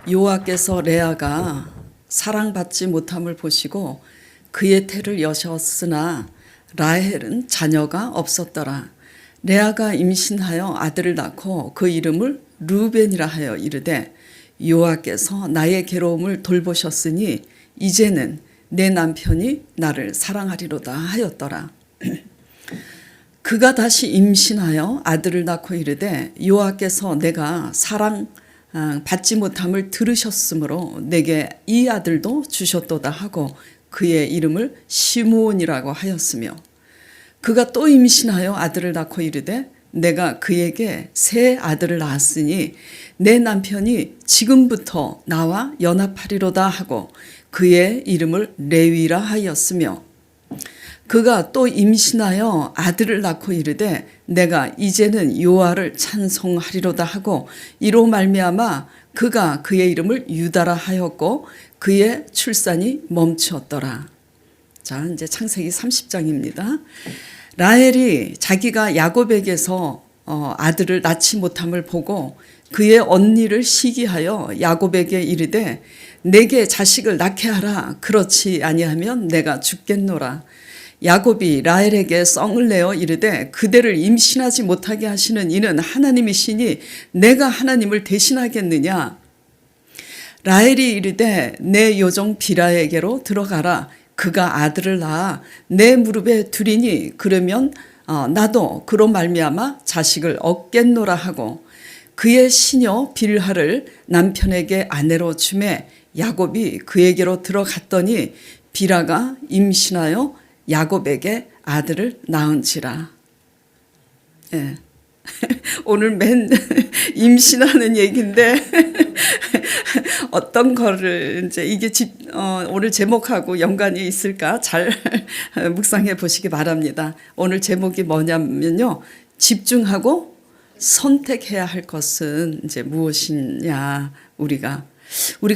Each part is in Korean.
여호와께서 레아가 사랑받지 못함을 보시고 그의 태를 여셨으나 라헬은 자녀가 없었더라. 레아가 임신하여 아들을 낳고 그 이름을 르우벤이라 하여 이르되 여호와께서 나의 괴로움을 돌보셨으니 이제는 내 남편이 나를 사랑하리로다 하였더라. 그가 다시 임신하여 아들을 낳고 이르되 여호와께서 내가 사랑 받지 못함을 들으셨으므로 내게 이 아들도 주셨도다 하고 그의 이름을 시므온이라고 하였으며 그가 또 임신하여 아들을 낳고 이르되 내가 그에게 새 아들을 낳았으니 내 남편이 지금부터 나와 연합하리로다 하고 그의 이름을 레위라 하였으며 그가 또 임신하여 아들을 낳고 이르되 내가 이제는 여호와를 찬송하리로다 하고 이로 말미암아 그가 그의 이름을 유다라 하였고 그의 출산이 멈추었더라. 자, 이제 창세기 30장입니다. 라헬이 자기가 야곱에게서 아들을 낳지 못함을 보고 그의 언니를 시기하여 야곱에게 이르되 내게 자식을 낳게 하라. 그렇지 아니하면 내가 죽겠노라. 야곱이 라헬에게 썽을 내어 이르되 그대를 임신하지 못하게 하시는 이는 하나님이시니 내가 하나님을 대신하겠느냐. 라헬이 이르되 내 요종 비라에게로 들어가라. 그가 아들을 낳아 내 무릎에 두리니 그러면 나도 그로 말미암아 자식을 얻겠노라 하고 그의 시녀 빌하를 남편에게 아내로 주매 야곱이 그에게로 들어갔더니 빌하가 임신하여 야곱에게 아들을 낳은지라. 예. 오늘 맨 임신하는 얘기인데 어떤 거를 이제 이게 오늘 제목하고 연관이 있을까 잘 묵상해 보시기 바랍니다. 오늘 제목이 뭐냐면요. 집중하고 선택해야 할 것은 이제 무엇이냐. 우리가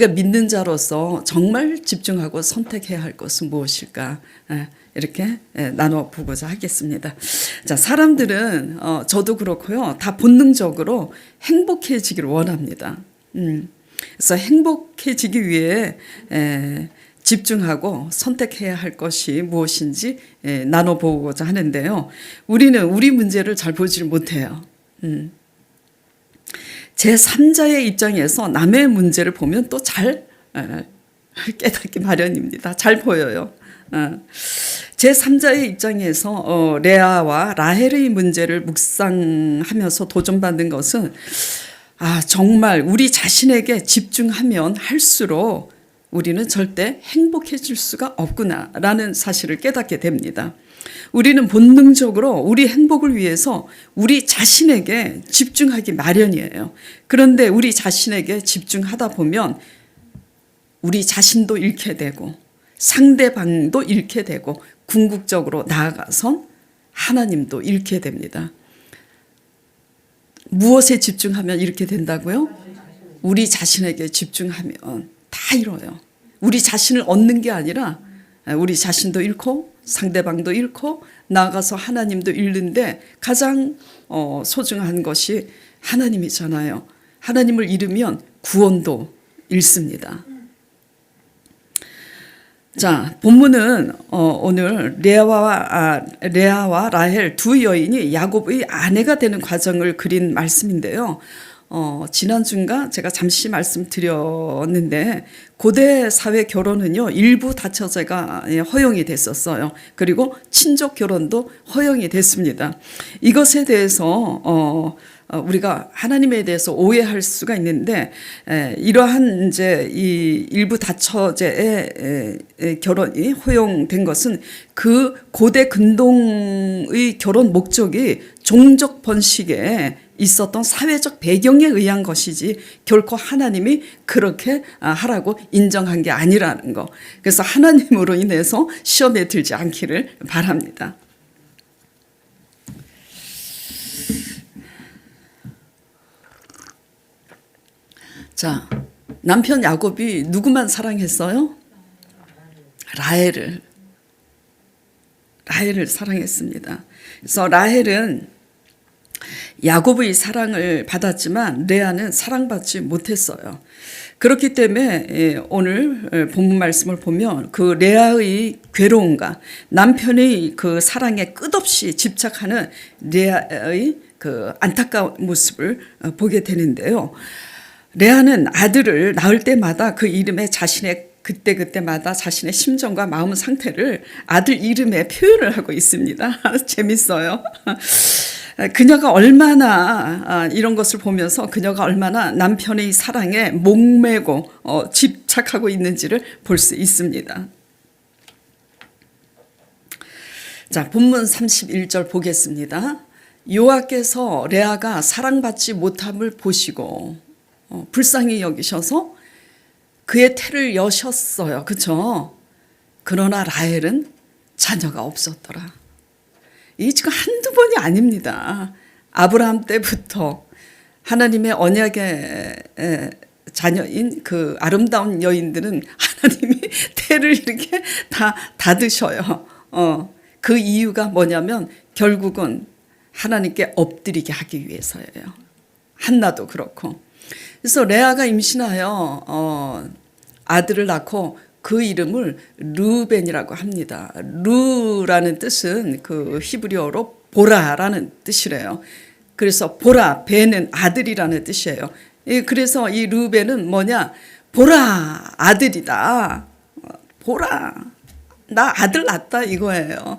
믿는 자로서 정말 집중하고 선택해야 할 것은 무엇일까? 이렇게 나눠 보고자 하겠습니다. 자, 사람들은 저도 그렇고요. 다 본능적으로 행복해지기를 원합니다. 그래서 행복해지기 위해 집중하고 선택해야 할 것이 무엇인지 나눠 보고자 하는데요. 우리는 우리 문제를 잘 보지 못해요. 제3자의 입장에서 남의 문제를 보면 또 잘 깨닫기 마련입니다. 잘 보여요. 제3자의 입장에서 레아와 라헬의 문제를 묵상하면서 도전받는 것은 정말 우리 자신에게 집중하면 할수록 우리는 절대 행복해질 수가 없구나라는 사실을 깨닫게 됩니다. 우리는 본능적으로 우리 행복을 위해서 우리 자신에게 집중하기 마련이에요. 그런데 우리 자신에게 집중하다 보면 우리 자신도 잃게 되고 상대방도 잃게 되고 궁극적으로 나아가선 하나님도 잃게 됩니다. 무엇에 집중하면 이렇게 된다고요? 우리 자신에게 집중하면 다 잃어요. 우리 자신을 얻는 게 아니라 우리 자신도 잃고 상대방도 잃고 나아가서 하나님도 잃는데 가장 소중한 것이 하나님이잖아요. 하나님을 잃으면 구원도 잃습니다. 자, 본문은 오늘 레아와 라헬 두 여인이 야곱의 아내가 되는 과정을 그린 말씀인데요. 지난주인가 제가 잠시 말씀드렸는데 고대 사회 결혼은요 일부 다처제가 허용이 됐었어요. 그리고 친족 결혼도 허용이 됐습니다. 이것에 대해서 우리가 하나님에 대해서 오해할 수가 있는데 이러한 이제 이 일부 다처제의 결혼이 허용된 것은 그 고대 근동의 결혼 목적이 종족 번식에 있었던 사회적 배경에 의한 것이지 결코 하나님이 그렇게 하라고 인정한 게 아니라는 거. 그래서 하나님으로 인해서 시험에 들지 않기를 바랍니다. 자, 남편 야곱이 누구만 사랑했어요? 라헬을 사랑했습니다. 그래서 라헬은 야곱의 사랑을 받았지만 레아는 사랑받지 못했어요. 그렇기 때문에 오늘 본문 말씀을 보면 그 레아의 괴로움과 남편의 그 사랑에 끝없이 집착하는 레아의 그 안타까운 모습을 보게 되는데요. 레아는 아들을 낳을 때마다 그 이름에 자신의 그때마다 자신의 심정과 마음 상태를 아들 이름에 표현을 하고 있습니다. 재밌어요. 그녀가 얼마나 이런 것을 보면서 그녀가 얼마나 남편의 사랑에 목매고 집착하고 있는지를 볼 수 있습니다. 자, 본문 31절 보겠습니다. 여호와께서 레아가 사랑받지 못함을 보시고 불쌍히 여기셔서 그의 태를 여셨어요. 그렇죠? 그러나 라헬은 자녀가 없었더라. 이 지금 한두 번이 아닙니다. 아브라함 때부터 하나님의 언약의 자녀인 그 아름다운 여인들은 하나님이 태를 이렇게 다 닫으셔요. 그 이유가 뭐냐면 결국은 하나님께 엎드리게 하기 위해서예요. 한나도 그렇고. 그래서 레아가 임신하여 아들을 낳고 그 이름을 르벤이라고 합니다. 르라는 뜻은 그 히브리어로 보라라는 뜻이래요. 그래서 보라, 벤은 아들이라는 뜻이에요. 그래서 이 르벤은 뭐냐? 보라, 아들이다. 보라, 나 아들 낳았다 이거예요.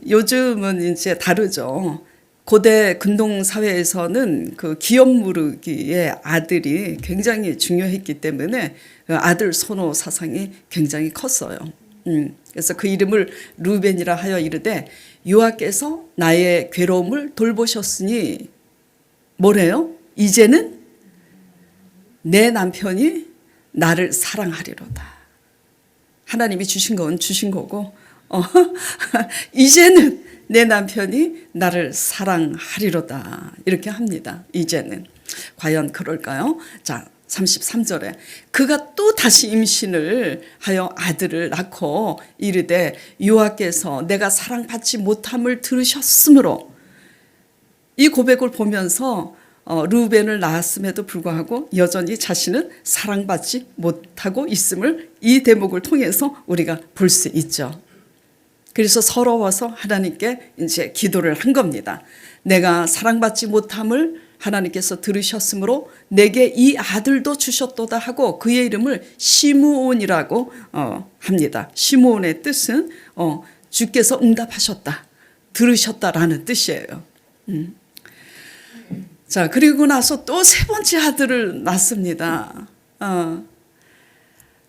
요즘은 이제 다르죠. 고대 근동 사회에서는 그 기업 무르기의 아들이 굉장히 중요했기 때문에 아들 선호 사상이 굉장히 컸어요. 그래서 그 이름을 르벤이라 하여 이르되 여호와께서 나의 괴로움을 돌보셨으니 뭐래요? 이제는 내 남편이 나를 사랑하리로다. 하나님이 주신 건 주신 거고 이제는 내 남편이 나를 사랑하리로다. 이렇게 합니다. 이제는. 과연 그럴까요? 자, 33절에 그가 또 다시 임신을 하여 아들을 낳고 이르되 여호와께서 내가 사랑받지 못함을 들으셨으므로 이 고백을 보면서 르벤을 낳았음에도 불구하고 여전히 자신은 사랑받지 못하고 있음을 이 대목을 통해서 우리가 볼 수 있죠. 그래서 서러워서 하나님께 이제 기도를 한 겁니다. 내가 사랑받지 못함을 하나님께서 들으셨으므로 내게 이 아들도 주셨도다 하고 그의 이름을 시므온이라고 합니다. 시므온의 뜻은 주께서 응답하셨다, 들으셨다라는 뜻이에요. 자, 그리고 나서 또 세 번째 아들을 낳습니다.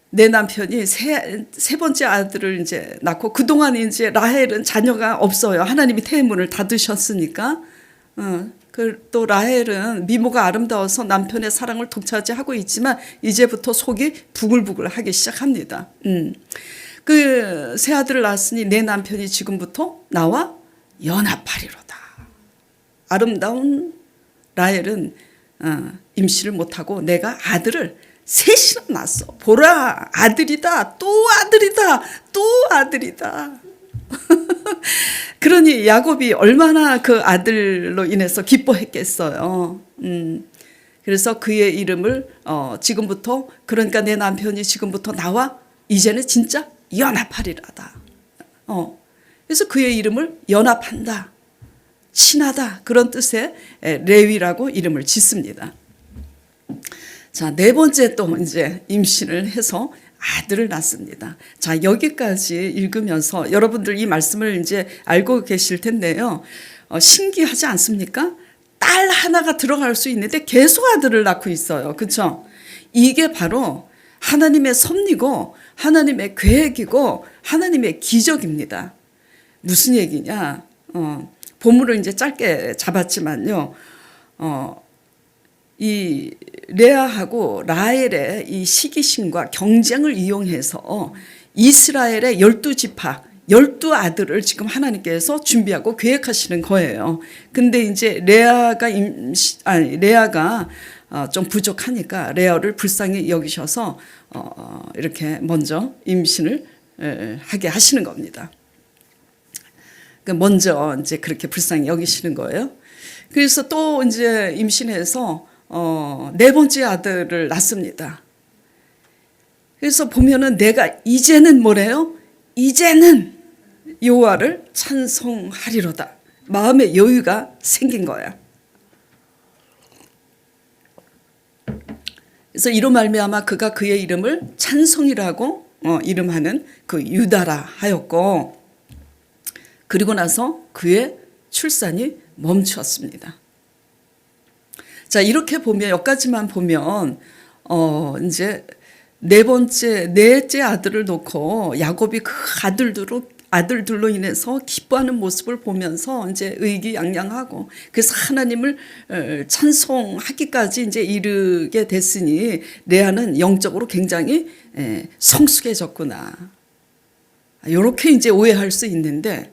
내 남편이 세 번째 아들을 이제 낳고 그동안 이제 라헬은 자녀가 없어요. 하나님이 태의 문을 닫으셨으니까. 또 라헬은 미모가 아름다워서 남편의 사랑을 독차지하고 있지만 이제부터 속이 부글부글 하기 시작합니다. 그 세 아들을 낳았으니 내 남편이 지금부터 나와 연합하리로다. 아름다운 라헬은 임신을 못하고 내가 아들을 셋이나 낳았어. 보라, 아들이다. 또 아들이다. 또 아들이다. 그러니 야곱이 얼마나 그 아들로 인해서 기뻐했겠어요. 그래서 그의 이름을 지금부터, 그러니까 내 남편이 지금부터 나와 이제는 진짜 연합하리라다. 그래서 그의 이름을 연합한다, 친하다, 그런 뜻의 레위라고 이름을 짓습니다. 자, 네 번째 또 이제 임신을 해서 아들을 낳습니다. 자, 여기까지 읽으면서 여러분들 이 말씀을 이제 알고 계실 텐데요. 신기하지 않습니까? 딸 하나가 들어갈 수 있는데 계속 아들을 낳고 있어요. 그렇죠? 이게 바로 하나님의 섭리고 하나님의 계획이고 하나님의 기적입니다. 무슨 얘기냐? 본문을 이제 짧게 잡았지만요. 이 레아하고 라헬의 이 시기심과 경쟁을 이용해서 이스라엘의 12지파, 12아들을 지금 하나님께서 준비하고 계획하시는 거예요. 근데 이제 레아가 좀 부족하니까 레아를 불쌍히 여기셔서 이렇게 먼저 임신을 하게 하시는 겁니다. 먼저 이제 그렇게 불쌍히 여기시는 거예요. 그래서 또 이제 임신해서 네 번째 아들을 낳습니다. 그래서 보면은 내가 이제는 뭐래요? 이제는 여호와를 찬송하리로다. 마음의 여유가 생긴 거야. 그래서 이로 말미암아 그가 그의 이름을 찬송이라고 이름하는 그 유다라 하였고, 그리고 나서 그의 출산이 멈추었습니다. 자, 이렇게 보면 여기까지만 보면 이제 넷째 아들을 놓고 야곱이 그 아들들로 인해서 기뻐하는 모습을 보면서 이제 의기양양하고, 그래서 하나님을 찬송하기까지 이제 이르게 됐으니 레아는 영적으로 굉장히 성숙해졌구나. 이렇게 이제 오해할 수 있는데,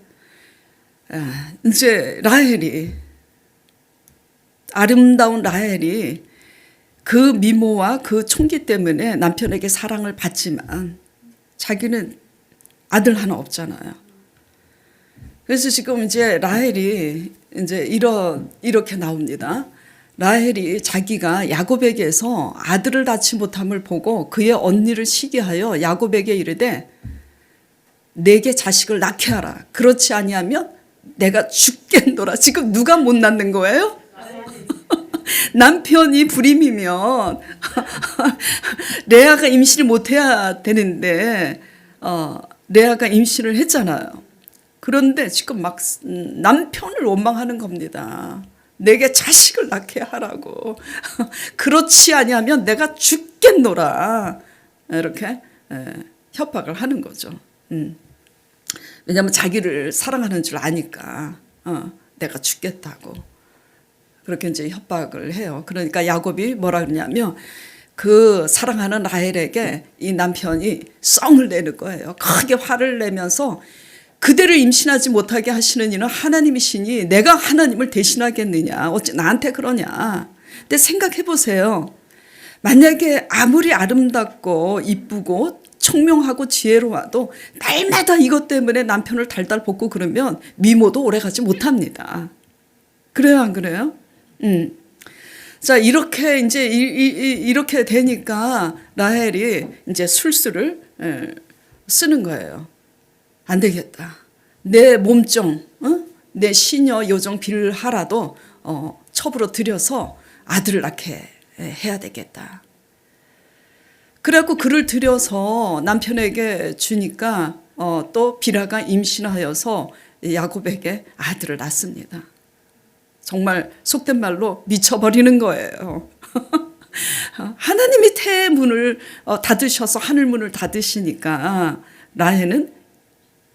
이제 아름다운 라헬이 그 미모와 그 총기 때문에 남편에게 사랑을 받지만 자기는 아들 하나 없잖아요. 그래서 지금 이제 라헬이 이제 이렇게 나옵니다. 라헬이 자기가 야곱에게서 아들을 낳지 못함을 보고 그의 언니를 시기하여 야곱에게 이르되 내게 자식을 낳게 하라. 그렇지 아니하면 내가 죽겠노라. 지금 누가 못 낳는 거예요? 남편이 불임이면 레아가 임신을 못해야 되는데 레아가 임신을 했잖아요. 그런데 지금 막 남편을 원망하는 겁니다. 내게 자식을 낳게 하라고. 그렇지 아니하면 내가 죽겠노라. 이렇게 협박을 하는 거죠. 왜냐하면 자기를 사랑하는 줄 아니까 내가 죽겠다고 그렇게 이제 협박을 해요. 그러니까 야곱이 뭐라 그러냐면 그 사랑하는 라헬에게 이 남편이 썽을 내는 거예요. 크게 화를 내면서 그대를 임신하지 못하게 하시는 이는 하나님이시니 내가 하나님을 대신하겠느냐. 어찌 나한테 그러냐. 근데 생각해 보세요. 만약에 아무리 아름답고 이쁘고 청명하고 지혜로워도 날마다 이것 때문에 남편을 달달 볶고 그러면 미모도 오래가지 못합니다. 그래요, 안 그래요? 자, 이렇게 이제 이렇게 되니까 라헬이 이제 술수를 쓰는 거예요. 안 되겠다. 내 몸종, 내 시녀 요정 빌하라도 첩으로 들여서 아들을 낳게 해야 되겠다. 그래갖고 그를 들여서 남편에게 주니까 또 빌하가 임신하여서 야곱에게 아들을 낳습니다. 정말 속된 말로 미쳐버리는 거예요. 하나님이 태문을 닫으셔서 하늘문을 닫으시니까 라헬은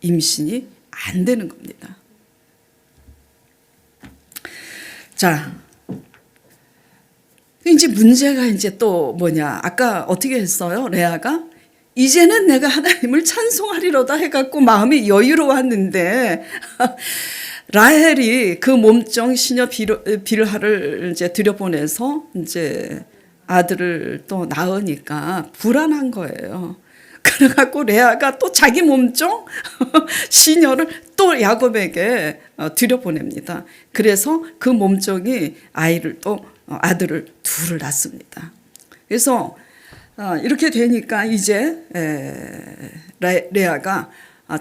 임신이 안 되는 겁니다. 자, 이제 문제가 이제 또 뭐냐. 아까 어떻게 했어요? 레아가 이제는 내가 하나님을 찬송하리로다 해갖고 마음이 여유로웠는데 라헬이 그 몸종 시녀 빌하를 이제 들여보내서 이제 아들을 또 낳으니까 불안한 거예요. 그래갖고 레아가 또 자기 몸종 시녀를 또 야곱에게 들여보냅니다. 그래서 그 몸종이 아들을 둘을 낳습니다. 그래서 이렇게 되니까 이제 레아가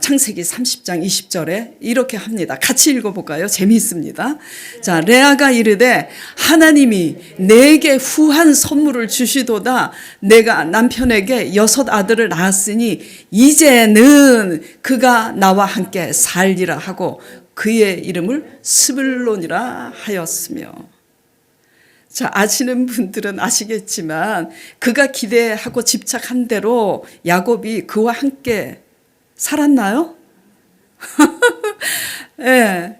창세기 30장 20절에 이렇게 합니다. 같이 읽어볼까요? 재미있습니다. 자, 레아가 이르되 하나님이 내게 후한 선물을 주시도다. 내가 남편에게 6 아들을 낳았으니 이제는 그가 나와 함께 살리라 하고 그의 이름을 스불론이라 하였으며. 자, 아시는 분들은 아시겠지만 그가 기대하고 집착한 대로 야곱이 그와 함께 살았나요? 네,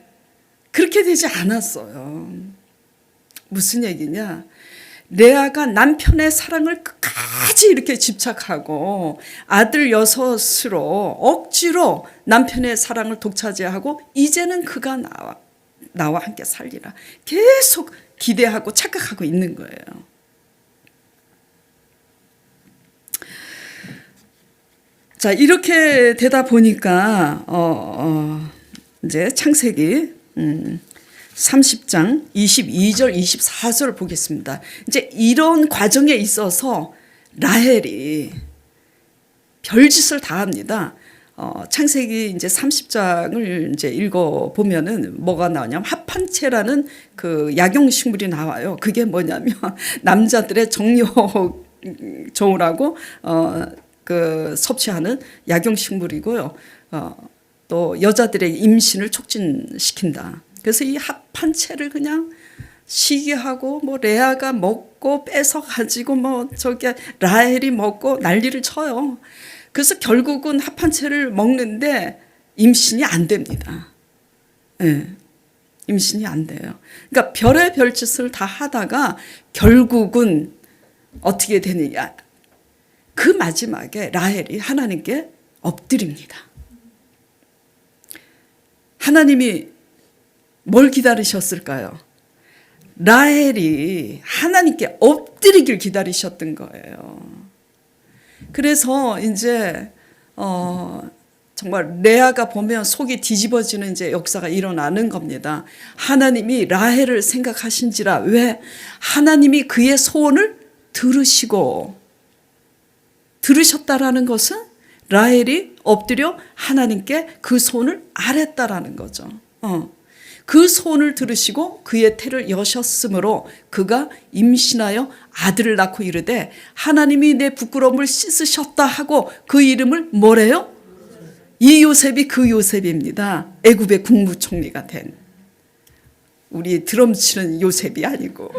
그렇게 되지 않았어요. 무슨 얘기냐? 레아가 남편의 사랑을 끝까지 이렇게 집착하고 아들 6으로 억지로 남편의 사랑을 독차지하고 이제는 그가 나와 함께 살리라. 계속 기대하고 착각하고 있는 거예요. 자, 이렇게 되다 보니까 이제 창세기 30장 22절 24절 보겠습니다. 이제 이런 과정에 있어서 라헬이 별짓을 다 합니다. 창세기 이제 30장을 이제 읽어 보면은 뭐가 나오냐면 합판체라는 그 약용식물이 나와요. 그게 뭐냐면 남자들의 정욕종이라고 그 섭취하는 약용식물이고요. 또 여자들의 임신을 촉진시킨다. 그래서 이 합판체를 그냥 시기하고 뭐 레아가 먹고 뺏어 가지고 뭐 저기 라헬이 먹고 난리를 쳐요. 그래서 결국은 합판체를 먹는데 임신이 안 됩니다. 네, 임신이 안 돼요. 그러니까 별의 별짓을 다 하다가 결국은 어떻게 되느냐. 그 마지막에 라헬이 하나님께 엎드립니다. 하나님이 뭘 기다리셨을까요? 라헬이 하나님께 엎드리길 기다리셨던 거예요. 그래서 이제 정말 레아가 보면 속이 뒤집어지는 이제 역사가 일어나는 겁니다. 하나님이 라헬을 생각하신지라. 왜? 하나님이 그의 소원을 들으셨다라는 것은 라헬이 엎드려 하나님께 그 소원을 아랬다라는 거죠. 그 소원을 들으시고 그의 태를 여셨으므로 그가 임신하여 아들을 낳고 이르되 하나님이 내 부끄러움을 씻으셨다 하고 그 이름을 뭐래요? 이 요셉이 그 요셉입니다. 애굽의 국무총리가 된 우리 드럼 치는 요셉이 아니고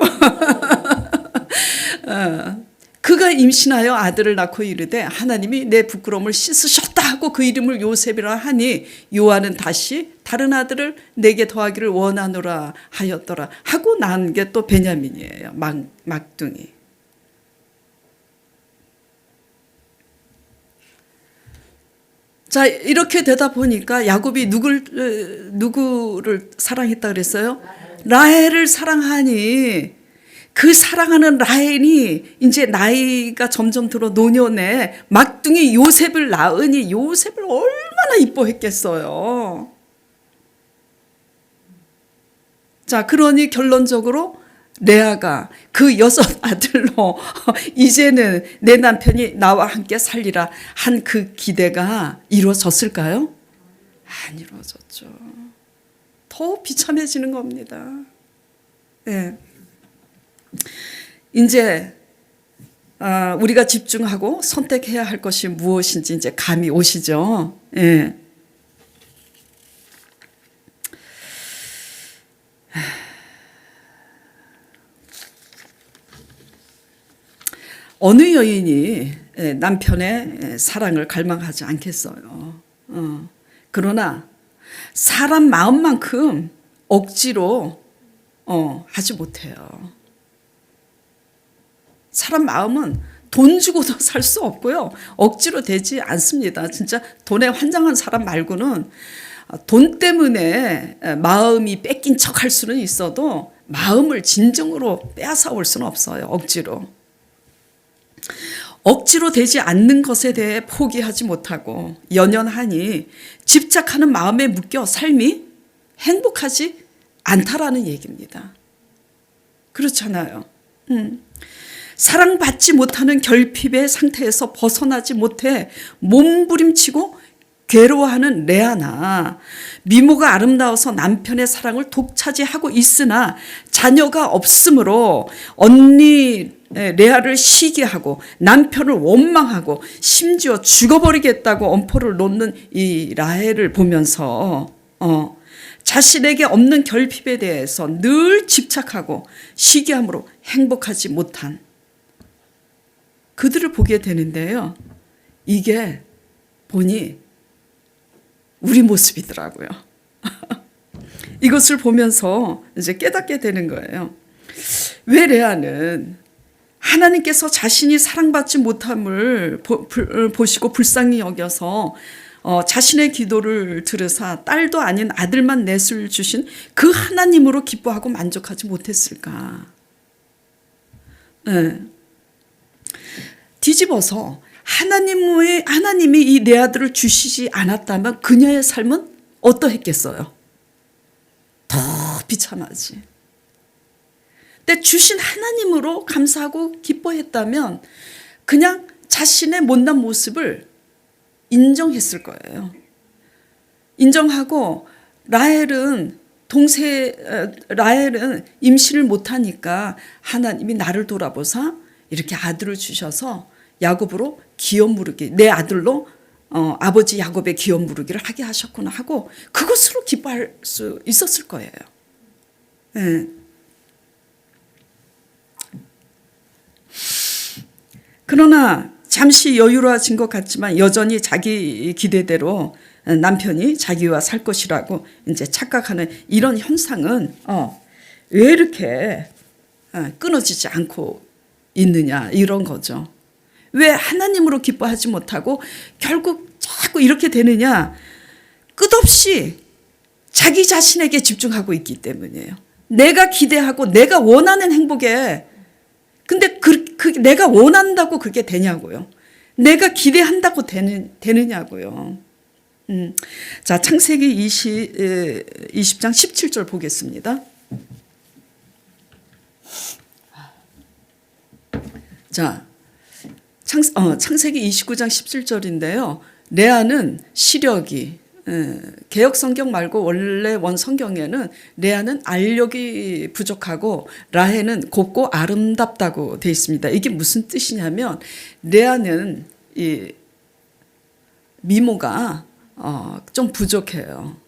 그가 임신하여 아들을 낳고 이르되 하나님이 내 부끄러움을 씻으셨다 하고 그 이름을 요셉이라 하니 요한은 다시 다른 아들을 내게 더하기를 원하노라 하였더라 하고 낳은 게 또 베냐민이에요. 막둥이. 자, 이렇게 되다 보니까 야곱이 누구를 사랑했다 그랬어요? 라헬을 사랑하니 그 사랑하는 라헬이 이제 나이가 점점 들어 노년에 막둥이 요셉을 낳으니 요셉을 얼마나 이뻐했겠어요. 자, 그러니 결론적으로 레아가 그 6 아들로 이제는 내 남편이 나와 함께 살리라 한 그 기대가 이루어졌을까요? 안 이루어졌죠. 더 비참해지는 겁니다. 네. 이제 우리가 집중하고 선택해야 할 것이 무엇인지 이제 감이 오시죠. 예. 어느 여인이 남편의 사랑을 갈망하지 않겠어요. 그러나 사람 마음만큼 억지로 하지 못해요. 사람 마음은 돈 주고도 살 수 없고요. 억지로 되지 않습니다. 진짜 돈에 환장한 사람 말고는 돈 때문에 마음이 뺏긴 척 할 수는 있어도 마음을 진정으로 빼앗아 올 수는 없어요. 억지로 되지 않는 것에 대해 포기하지 못하고 연연하니 집착하는 마음에 묶여 삶이 행복하지 않다라는 얘기입니다. 그렇잖아요. 사랑받지 못하는 결핍의 상태에서 벗어나지 못해 몸부림치고 괴로워하는 레아나 미모가 아름다워서 남편의 사랑을 독차지하고 있으나 자녀가 없으므로 언니 레아를 시기하고 남편을 원망하고 심지어 죽어버리겠다고 엄포를 놓는 이 라헬을 보면서 자신에게 없는 결핍에 대해서 늘 집착하고 시기함으로 행복하지 못한 그들을 보게 되는데요. 이게 보니 우리 모습이더라고요. 이것을 보면서 이제 깨닫게 되는 거예요. 왜 레아는 하나님께서 자신이 사랑받지 못함을 보시고 불쌍히 여겨서 자신의 기도를 들으사 딸도 아닌 아들만 넷을 주신 그 하나님으로 기뻐하고 만족하지 못했을까? 네. 뒤집어서 하나님이 이 내 아들을 주시지 않았다면 그녀의 삶은 어떠했겠어요? 더 비참하지. 근데 주신 하나님으로 감사하고 기뻐했다면 그냥 자신의 못난 모습을 인정했을 거예요. 인정하고 라헬은 임신을 못하니까 하나님이 나를 돌아보사 이렇게 아들을 주셔서 야곱으로 기업 무르기, 내 아들로 아버지 야곱의 기업 무르기를 하게 하셨구나 하고 그것으로 기뻐할 수 있었을 거예요. 네. 그러나 잠시 여유로워진 것 같지만 여전히 자기 기대대로 남편이 자기와 살 것이라고 이제 착각하는 이런 현상은 왜 이렇게 끊어지지 않고 있느냐 이런 거죠. 왜 하나님으로 기뻐하지 못하고 결국 자꾸 이렇게 되느냐? 끝없이 자기 자신에게 집중하고 있기 때문이에요. 내가 기대하고 내가 원하는 행복에 근데 내가 원한다고 그게 되냐고요. 내가 기대한다고 되느냐고요. 자, 창세기 20장 17절 보겠습니다. 자, 창세기 29장 17절인데요. 레아는 시력이 개역 성경 말고 원래 원 성경에는 레아는 알력이 부족하고 라헬은 곱고 아름답다고 되어 있습니다. 이게 무슨 뜻이냐면 레아는 이 미모가 좀 부족해요.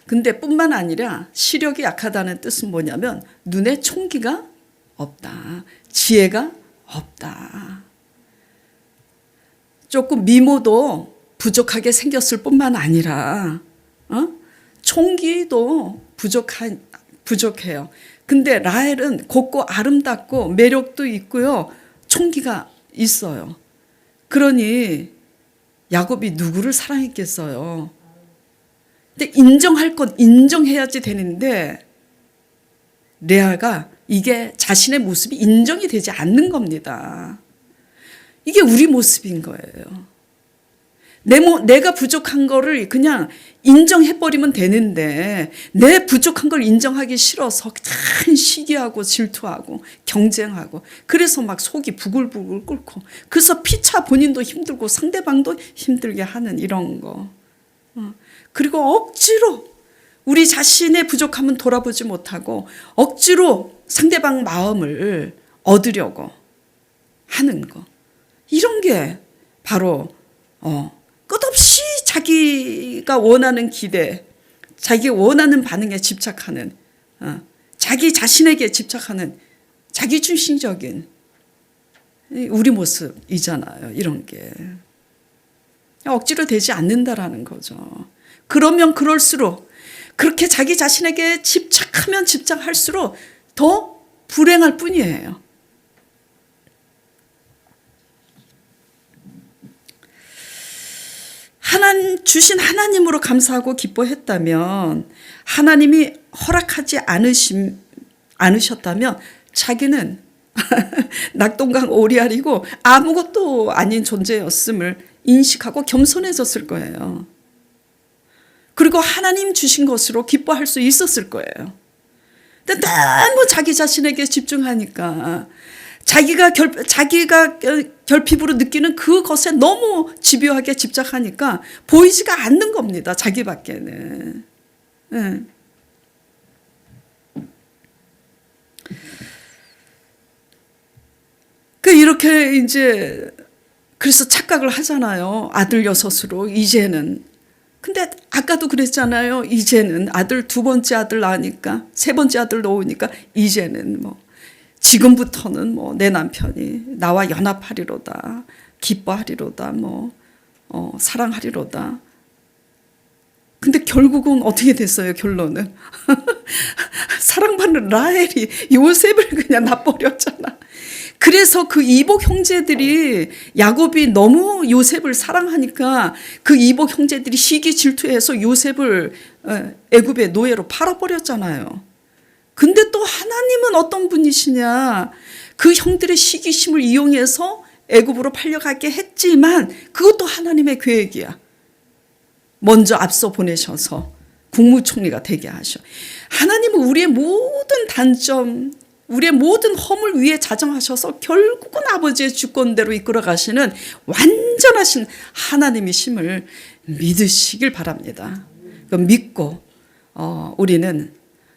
근데 뿐만 아니라 시력이 약하다는 뜻은 뭐냐면 눈에 총기가 없다. 지혜가 없다. 조금 미모도 부족하게 생겼을 뿐만 아니라 총기도 부족해요. 근데 라헬은 곱고 아름답고 매력도 있고요. 총기가 있어요. 그러니 야곱이 누구를 사랑했겠어요. 근데 인정할 건 인정해야지 되는데 레아가 이게 자신의 모습이 인정이 되지 않는 겁니다. 이게 우리 모습인 거예요. 내가 부족한 거를 그냥 인정해버리면 되는데 내 부족한 걸 인정하기 싫어서 참 시기하고 질투하고 경쟁하고 그래서 막 속이 부글부글 끓고 그래서 피차 본인도 힘들고 상대방도 힘들게 하는 이런 거. 그리고 억지로 우리 자신의 부족함은 돌아보지 못하고 억지로 상대방 마음을 얻으려고 하는 거. 이런 게 바로 끝없이 자기가 원하는 기대, 자기가 원하는 반응에 집착하는, 자기 자신에게 집착하는 자기중심적인 우리 모습이잖아요. 이런 게. 억지로 되지 않는다라는 거죠. 그러면 그럴수록 그렇게 자기 자신에게 집착하면 집착할수록 더 불행할 뿐이에요. 주신 하나님으로 감사하고 기뻐했다면 하나님이 허락하지 않으셨다면 자기는 낙동강 오리알이고 아무것도 아닌 존재였음을 인식하고 겸손해졌을 거예요. 그리고 하나님 주신 것으로 기뻐할 수 있었을 거예요. 근데 너무 자기 자신에게 집중하니까 자기가 결핍으로 느끼는 그것에 너무 집요하게 집착하니까 보이지가 않는 겁니다. 자기밖에는. 네. 이렇게 이제 그래서 착각을 하잖아요. 아들 여섯으로 이제는. 근데 아까도 그랬잖아요. 이제는 아들 두 번째 아들 낳으니까 세 번째 아들 놓으니까 이제는 지금부터는 내 남편이 나와 연합하리로다, 기뻐하리로다, 사랑하리로다. 근데 결국은 어떻게 됐어요? 결론은 사랑받는 라헬이 요셉을 그냥 놔버렸잖아. 그래서 그 이복 형제들이 야곱이 너무 요셉을 사랑하니까 그 이복 형제들이 시기 질투해서 요셉을 애굽의 노예로 팔아버렸잖아요. 근데 또 하나님은 어떤 분이시냐. 그 형들의 시기심을 이용해서 애굽으로 팔려가게 했지만 그것도 하나님의 계획이야. 먼저 앞서 보내셔서 국무총리가 되게 하셔. 하나님은 우리의 모든 단점, 우리의 모든 허물 위에 자정하셔서 결국은 아버지의 주권대로 이끌어 가시는 완전하신 하나님이심을 믿으시길 바랍니다. 믿고 우리는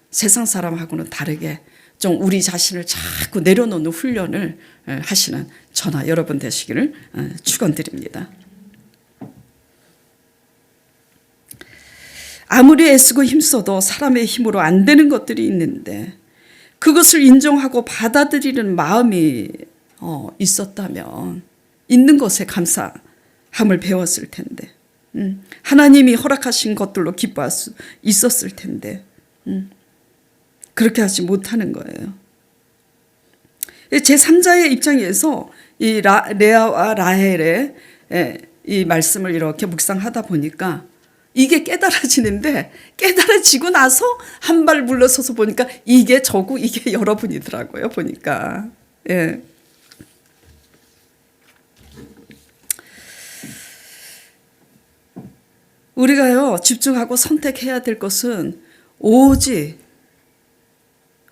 세상 사람하고는 다르게 좀 우리 자신을 자꾸 내려놓는 훈련을 하시는 저나 여러분 되시기를 축원드립니다. 아무리 애쓰고 힘써도 사람의 힘으로 안 되는 것들이 있는데 그것을 인정하고 받아들이는 마음이 있었다면 있는 것에 감사함을 배웠을 텐데 하나님이 허락하신 것들로 기뻐할 수 있었을 텐데 그렇게 하지 못하는 거예요. 제3자의 입장에서 이 레아와 라헬의 이 말씀을 이렇게 묵상하다 보니까 이게 깨달아지는데 깨달아지고 나서 한 발 물러서서 보니까 이게 저고 이게 여러분이더라고요. 보니까. 예. 우리가요 집중하고 선택해야 될 것은 오직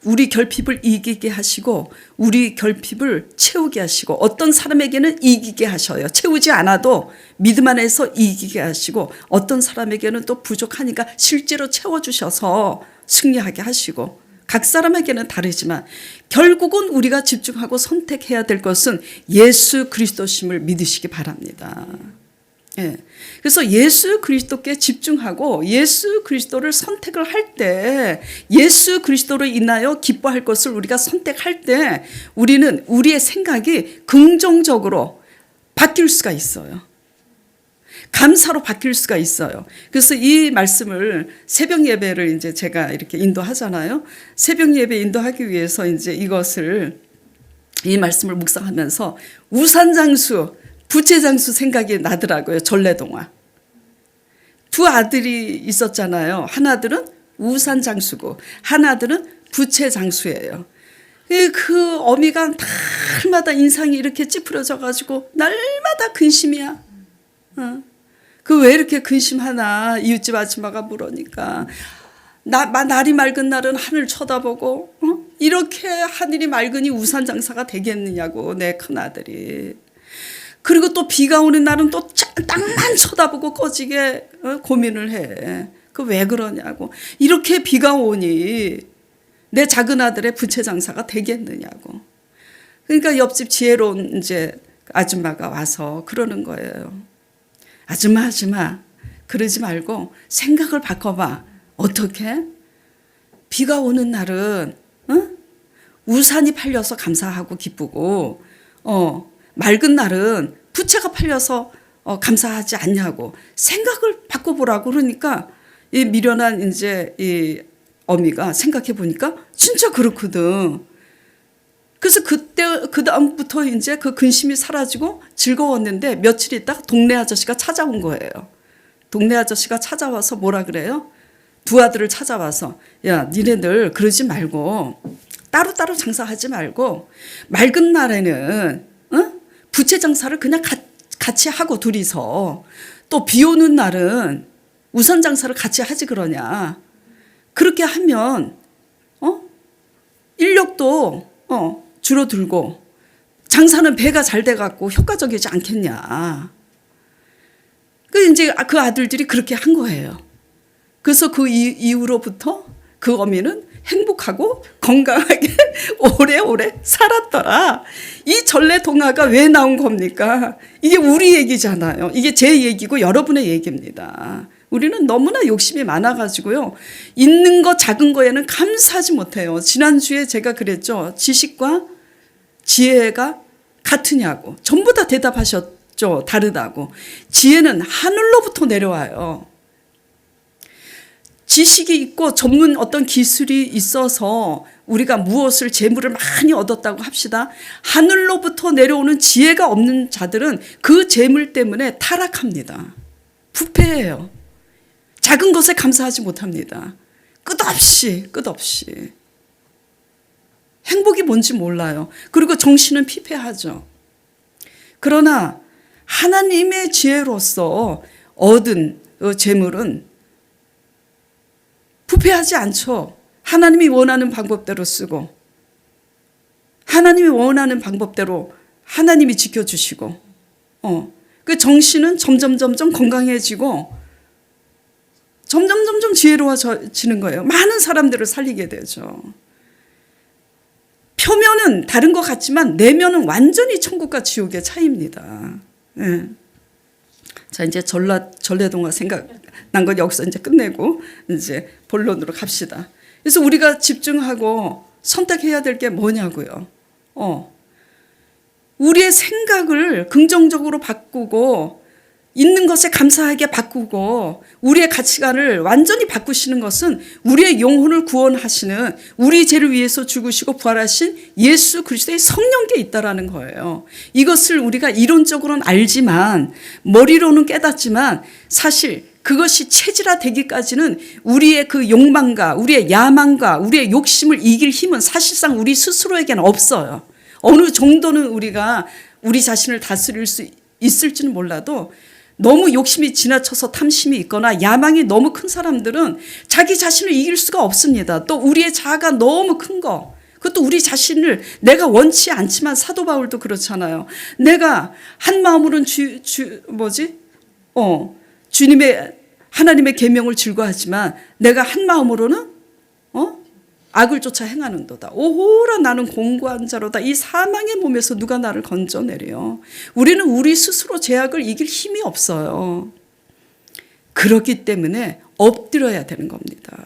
우리 결핍을 이기게 하시고 우리 결핍을 채우게 하시고 어떤 사람에게는 이기게 하셔요. 채우지 않아도 믿음 안에서 이기게 하시고 어떤 사람에게는 또 부족하니까 실제로 채워주셔서 승리하게 하시고 각 사람에게는 다르지만 결국은 우리가 집중하고 선택해야 될 것은 예수 그리스도심을 믿으시기 바랍니다. 예. 그래서 예수 그리스도께 집중하고 예수 그리스도를 선택을 할 때 예수 그리스도로 인하여 기뻐할 것을 우리가 선택할 때 우리는 우리의 생각이 긍정적으로 바뀔 수가 있어요. 감사로 바뀔 수가 있어요. 그래서 이 말씀을 새벽 예배를 이제 제가 이렇게 인도하잖아요. 새벽 예배 인도하기 위해서 이제 이 말씀을 묵상하면서 우산장수 부채장수 생각이 나더라고요. 전래동화. 두 아들이 있었잖아요. 하나들은 우산장수고 하나들은 부채장수예요. 그 어미가 날마다 인상이 이렇게 찌푸려져 가지고 날마다 근심이야. 그 왜 이렇게 근심하나 이웃집 아줌마가 물으니까 날이 맑은 날은 하늘 쳐다보고 이렇게 하늘이 맑으니 우산장사가 되겠느냐고 내 큰아들이. 그리고 또 비가 오는 날은 또 땅만 쳐다보고 꺼지게 고민을 해. 그 왜 그러냐고. 이렇게 비가 오니 내 작은 아들의 부채 장사가 되겠느냐고. 그러니까 옆집 지혜로운 이제 아줌마가 와서 그러는 거예요. 아줌마 그러지 말고 생각을 바꿔봐. 어떻게? 비가 오는 날은 우산이 팔려서 감사하고 기쁘고 맑은 날은 부채가 팔려서 감사하지 않냐고 생각을 바꿔보라고 그러니까 이 미련한 이제 이 어미가 생각해 보니까 진짜 그렇거든. 그래서 그 다음부터 이제 그 근심이 사라지고 즐거웠는데 며칠 있다가 동네 아저씨가 찾아온 거예요. 동네 아저씨가 찾아와서 뭐라 그래요? 두 아들을 찾아와서 야 니네들 그러지 말고 따로따로 장사하지 말고 맑은 날에는 부채 장사를 그냥 같이 하고 둘이서 또 비 오는 날은 우산 장사를 같이 하지 그러냐. 그렇게 하면 인력도 줄어들고 장사는 배가 잘 돼갖고 효과적이지 않겠냐. 이제 그 아들들이 그렇게 한 거예요. 그래서 그 이후로부터 그 어미는 행복하고 건강하게 오래오래 살았더라. 이 전래동화가 왜 나온 겁니까? 이게 우리 얘기잖아요. 이게 제 얘기고 여러분의 얘기입니다. 우리는 너무나 욕심이 많아가지고요. 있는 거 작은 거에는 감사하지 못해요. 지난주에 제가 그랬죠. 지식과 지혜가 같으냐고. 전부 다 대답하셨죠. 다르다고. 지혜는 하늘로부터 내려와요. 지식이 있고 전문 어떤 기술이 있어서 우리가 무엇을 재물을 많이 얻었다고 합시다. 하늘로부터 내려오는 지혜가 없는 자들은 그 재물 때문에 타락합니다. 부패해요. 작은 것에 감사하지 못합니다. 끝없이. 행복이 뭔지 몰라요. 그리고 정신은 피폐하죠. 그러나 하나님의 지혜로서 얻은 재물은 부패하지 않죠. 하나님이 원하는 방법대로 쓰고 하나님이 원하는 방법대로 하나님이 지켜주시고 그 정신은 점점 건강해지고 점점 지혜로워지는 거예요. 많은 사람들을 살리게 되죠. 표면은 다른 것 같지만 내면은 완전히 천국과 지옥의 차이입니다. 예. 자, 이제 전래동화 생각난 건 여기서 이제 끝내고 이제 본론으로 갑시다. 그래서 우리가 집중하고 선택해야 될 게 뭐냐고요. 우리의 생각을 긍정적으로 바꾸고 있는 것에 감사하게 바꾸고 우리의 가치관을 완전히 바꾸시는 것은 우리의 영혼을 구원하시는 우리 죄를 위해서 죽으시고 부활하신 예수 그리스도의 성령께 있다라는 거예요. 이것을 우리가 이론적으로는 알지만 머리로는 깨닫지만 사실 그것이 체질화되기까지는 우리의 그 욕망과 우리의 야망과 우리의 욕심을 이길 힘은 사실상 우리 스스로에게는 없어요. 어느 정도는 우리가 우리 자신을 다스릴 수 있을지는 몰라도 너무 욕심이 지나쳐서 탐심이 있거나 야망이 너무 큰 사람들은 자기 자신을 이길 수가 없습니다. 또 우리의 자아가 너무 큰 거. 그것도 우리 자신을 내가 원치 않지만 사도 바울도 그렇잖아요. 내가 한 마음으로는 주님의 하나님의 계명을 즐거워하지만 내가 한 마음으로는 악을 쫓아 행하는도다. 오호라 나는 공고한 자로다. 이 사망의 몸에서 누가 나를 건져내려. 우리는 우리 스스로 죄악을 이길 힘이 없어요. 그렇기 때문에 엎드려야 되는 겁니다.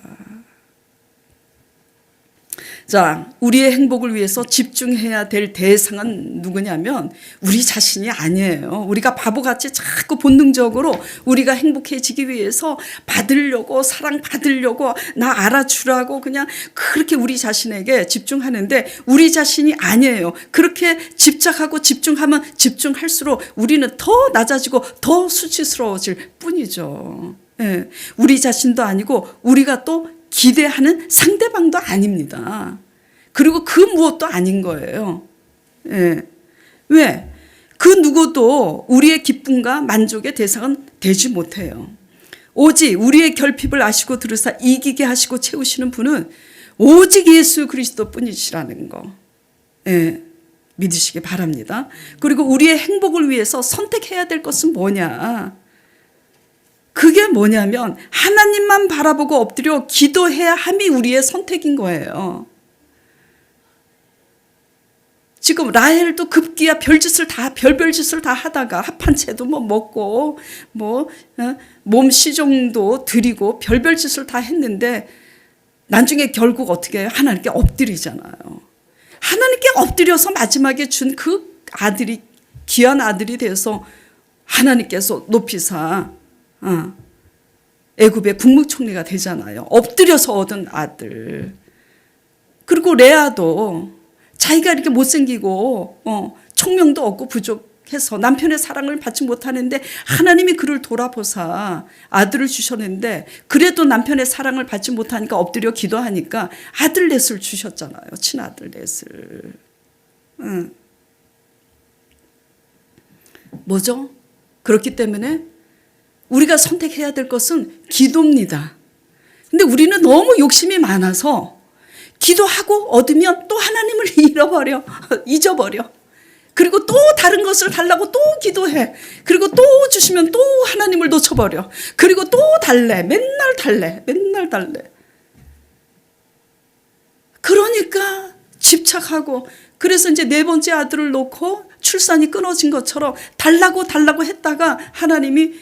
자, 우리의 행복을 위해서 집중해야 될 대상은 누구냐면 우리 자신이 아니에요. 우리가 바보같이 자꾸 본능적으로 우리가 행복해지기 위해서 받으려고 사랑받으려고 나 알아주라고 그냥 그렇게 우리 자신에게 집중하는데 우리 자신이 아니에요. 그렇게 집착하고 집중하면 집중할수록 우리는 더 낮아지고 더 수치스러워질 뿐이죠. 예, 우리 자신도 아니고 우리가 또 기대하는 상대방도 아닙니다. 그리고 그 무엇도 아닌 거예요. 예. 왜? 그 누구도 우리의 기쁨과 만족의 대상은 되지 못해요. 오직 우리의 결핍을 아시고 들으사 이기게 하시고 채우시는 분은 오직 예수 그리스도 뿐이시라는 거. 예. 믿으시기 바랍니다. 그리고 우리의 행복을 위해서 선택해야 될 것은 뭐냐? 그게 뭐냐면 하나님만 바라보고 엎드려 기도해야 함이 우리의 선택인 거예요. 지금 라헬도 급기야 별짓을 다 하다가 합한 채도 먹고 몸 시종도 드리고 별별 짓을 다 했는데 나중에 결국 어떻게 해요? 하나님께 엎드리잖아요. 하나님께 엎드려서 마지막에 준 그 아들이 귀한 아들이 돼서 하나님께서 높이사 애굽의 국무총리가 되잖아요. 엎드려서 얻은 아들. 그리고 레아도 자기가 이렇게 못생기고 총명도 없고 부족해서 남편의 사랑을 받지 못하는데 하나님이 그를 돌아보사 아들을 주셨는데 그래도 남편의 사랑을 받지 못하니까 엎드려 기도하니까 아들 넷을 주셨잖아요. 친아들 넷을. 뭐죠? 그렇기 때문에 우리가 선택해야 될 것은 기도입니다. 근데 우리는 너무 욕심이 많아서 기도하고 얻으면 또 하나님을 잊어버려. 그리고 또 다른 것을 달라고 또 기도해. 그리고 또 주시면 또 하나님을 놓쳐버려. 그리고 또 달래. 맨날 달래. 그러니까 집착하고 그래서 이제 네 번째 아들을 놓고 출산이 끊어진 것처럼 달라고 했다가 하나님이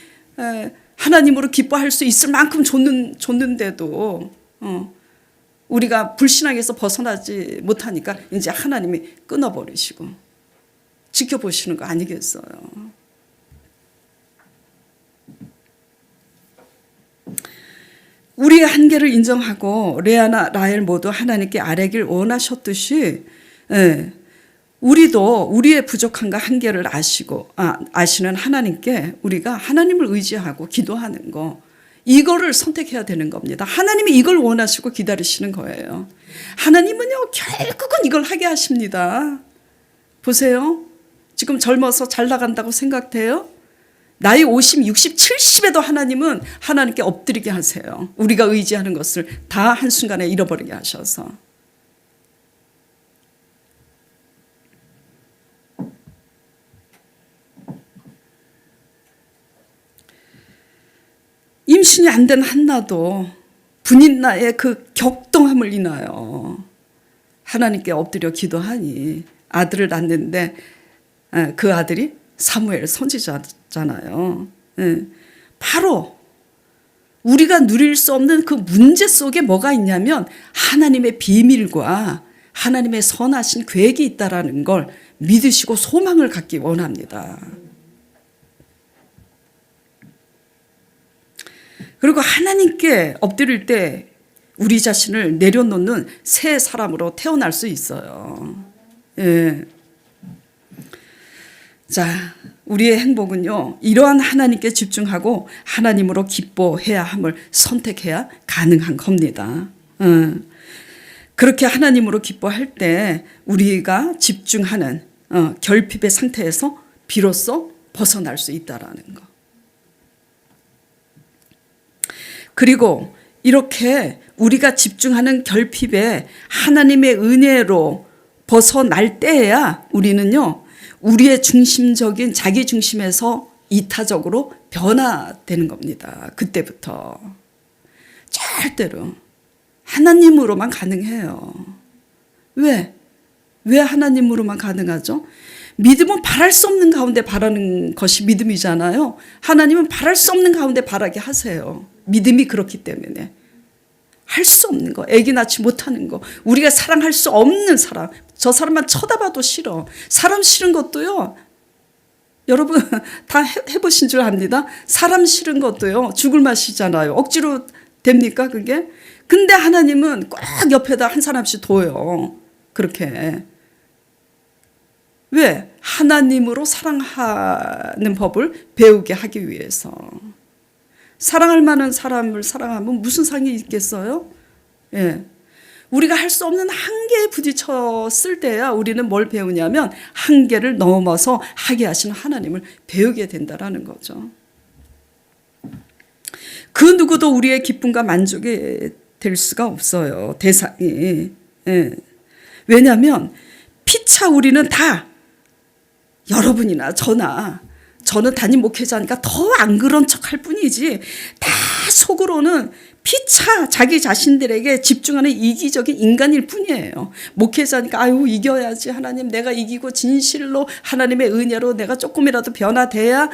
하나님으로 기뻐할 수 있을 만큼 줬는데도 우리가 불신앙에서 벗어나지 못하니까 이제 하나님이 끊어버리시고 지켜보시는 거 아니겠어요. 우리의 한계를 인정하고 레아나 라헬 모두 하나님께 아뢰길 원하셨듯이 우리도 우리의 부족함과 한계를 아시는 하나님께 우리가 하나님을 의지하고 기도하는 거 이거를 선택해야 되는 겁니다. 하나님이 이걸 원하시고 기다리시는 거예요. 하나님은요 결국은 이걸 하게 하십니다. 보세요. 지금 젊어서 잘 나간다고 생각돼요? 나이 50, 60, 70에도 하나님은 하나님께 엎드리게 하세요. 우리가 의지하는 것을 다 한순간에 잃어버리게 하셔서. 임신이 안 된 한나도 분인나의 그 격동함을 인하여 하나님께 엎드려 기도하니 아들을 낳는데 그 아들이 사무엘 선지자잖아요. 바로 우리가 누릴 수 없는 그 문제 속에 뭐가 있냐면 하나님의 비밀과 하나님의 선하신 계획이 있다라는 걸 믿으시고 소망을 갖기 원합니다. 그리고 하나님께 엎드릴 때 우리 자신을 내려놓는 새 사람으로 태어날 수 있어요. 예. 자, 우리의 행복은요, 이러한 하나님께 집중하고 하나님으로 기뻐해야 함을 선택해야 가능한 겁니다. 그렇게 하나님으로 기뻐할 때 우리가 집중하는 결핍의 상태에서 비로소 벗어날 수 있다라는 거. 그리고 이렇게 우리가 집중하는 결핍에 하나님의 은혜로 벗어날 때에야 우리는요, 우리의 중심적인 자기 중심에서 이타적으로 변화되는 겁니다. 그때부터. 절대로 하나님으로만 가능해요. 왜? 왜 하나님으로만 가능하죠? 믿음은 바랄 수 없는 가운데 바라는 것이 믿음이잖아요. 하나님은 바랄 수 없는 가운데 바라게 하세요. 믿음이 그렇기 때문에. 할 수 없는 거, 애기 낳지 못하는 거, 우리가 사랑할 수 없는 사람, 저 사람만 쳐다봐도 싫어. 사람 싫은 것도요, 여러분 다 해보신 줄 압니다. 사람 싫은 것도요, 죽을 맛이잖아요. 억지로 됩니까 그게? 근데 하나님은 꼭 옆에다 한 사람씩 둬요. 그렇게. 왜? 하나님으로 사랑하는 법을 배우게 하기 위해서. 사랑할 만한 사람을 사랑하면 무슨 상이 있겠어요? 예. 우리가 할 수 없는 한계에 부딪혔을 때야 우리는 뭘 배우냐면 한계를 넘어서 하게 하시는 하나님을 배우게 된다라는 거죠. 그 누구도 우리의 기쁨과 만족이 될 수가 없어요. 대상이. 예. 왜냐하면 피차 우리는 다 여러분이나 저는 담임 목회자니까 더 안 그런 척할 뿐이지 다 속으로는 피차 자기 자신들에게 집중하는 이기적인 인간일 뿐이에요. 목회자니까 아유 이겨야지 하나님, 내가 이기고 진실로 하나님의 은혜로 내가 조금이라도 변화돼야,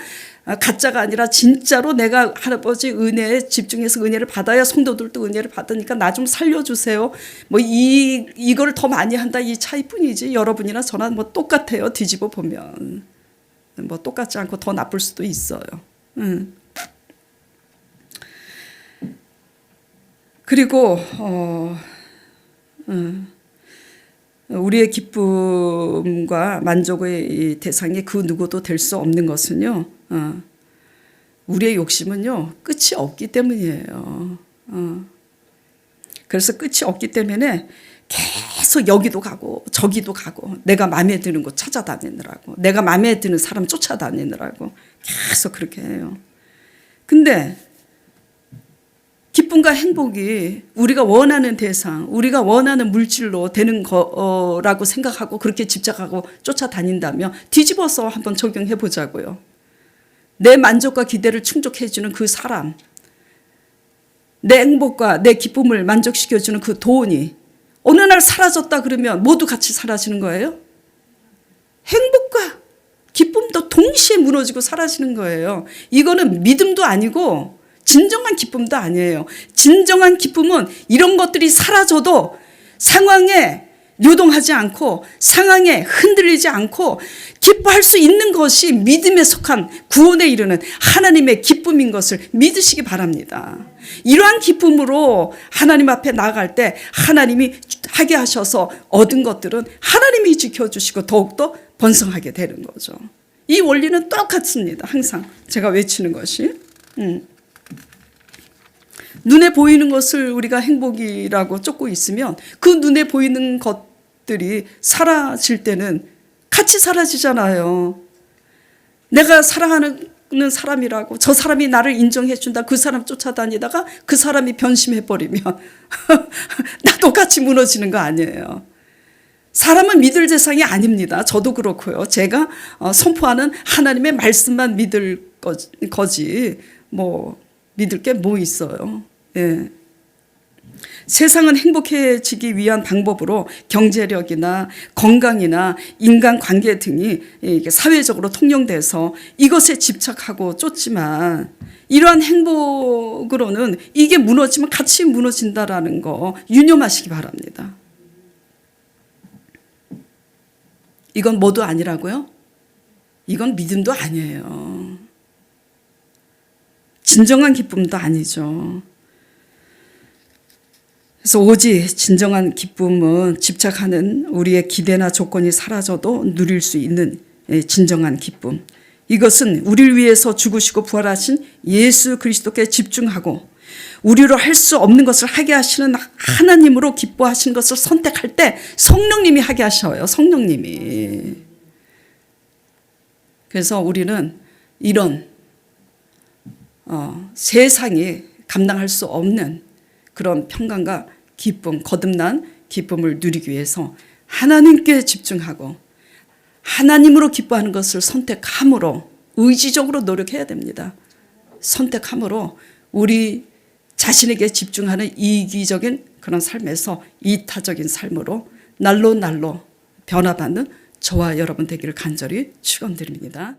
가짜가 아니라 진짜로 내가 할아버지 은혜에 집중해서 은혜를 받아야 성도들도 은혜를 받으니까 나 좀 살려주세요. 뭐 이걸 더 많이 한다 이 차이뿐이지 여러분이나 저나 뭐 똑같아요. 뒤집어 보면 뭐 똑같지 않고 더 나쁠 수도 있어요. 그리고 우리의 기쁨과 만족의 대상이 그 누구도 될 수 없는 것은요, 우리의 욕심은요 끝이 없기 때문이에요. 그래서 끝이 없기 때문에 계속 여기도 가고 저기도 가고 내가 마음에 드는 곳 찾아다니느라고, 내가 마음에 드는 사람 쫓아다니느라고 계속 그렇게 해요. 근데 기쁨과 행복이 우리가 원하는 대상, 우리가 원하는 물질로 되는 거라고 생각하고 그렇게 집착하고 쫓아다닌다면 뒤집어서 한번 적용해 보자고요. 내 만족과 기대를 충족해주는 그 사람, 내 행복과 내 기쁨을 만족시켜주는 그 돈이 어느 날 사라졌다 그러면 모두 같이 사라지는 거예요? 행복과 기쁨도 동시에 무너지고 사라지는 거예요. 이거는 믿음도 아니고 진정한 기쁨도 아니에요. 진정한 기쁨은 이런 것들이 사라져도 상황에 요동하지 않고 상황에 흔들리지 않고 기뻐할 수 있는 것이 믿음에 속한 구원에 이르는 하나님의 기쁨인 것을 믿으시기 바랍니다. 이러한 기쁨으로 하나님 앞에 나아갈 때 하나님이 하게 하셔서 얻은 것들은 하나님이 지켜주시고 더욱더 번성하게 되는 거죠. 이 원리는 똑같습니다. 항상 제가 외치는 것이. 눈에 보이는 것을 우리가 행복이라고 쫓고 있으면 그 눈에 보이는 것들이 사라질 때는 같이 사라지잖아요. 내가 사랑하는 사람이라고, 저 사람이 나를 인정해 준다, 그 사람 쫓아다니다가 그 사람이 변심해 버리면 나도 같이 무너지는 거 아니에요. 사람은 믿을 대상이 아닙니다. 저도 그렇고요. 제가 선포하는 하나님의 말씀만 믿을 거지 뭐 믿을 게 뭐 있어요. 예. 세상은 행복해지기 위한 방법으로 경제력이나 건강이나 인간관계 등이 사회적으로 통용돼서 이것에 집착하고 쫓지만, 이러한 행복으로는 이게 무너지면 같이 무너진다라는 거 유념하시기 바랍니다. 이건 뭐도 아니라고요? 이건 믿음도 아니에요. 진정한 기쁨도 아니죠. 그래서 오직 진정한 기쁨은 집착하는 우리의 기대나 조건이 사라져도 누릴 수 있는 진정한 기쁨. 이것은 우리를 위해서 죽으시고 부활하신 예수 그리스도께 집중하고 우리로 할 수 없는 것을 하게 하시는 하나님으로 기뻐하신 것을 선택할 때 성령님이 하게 하셔요. 성령님이. 그래서 우리는 이런 세상이 감당할 수 없는 그런 평강과 기쁨, 거듭난 기쁨을 누리기 위해서 하나님께 집중하고 하나님으로 기뻐하는 것을 선택함으로, 의지적으로 노력해야 됩니다. 선택함으로 우리 자신에게 집중하는 이기적인 그런 삶에서 이타적인 삶으로 날로 변화받는 저와 여러분 되기를 간절히 축원드립니다.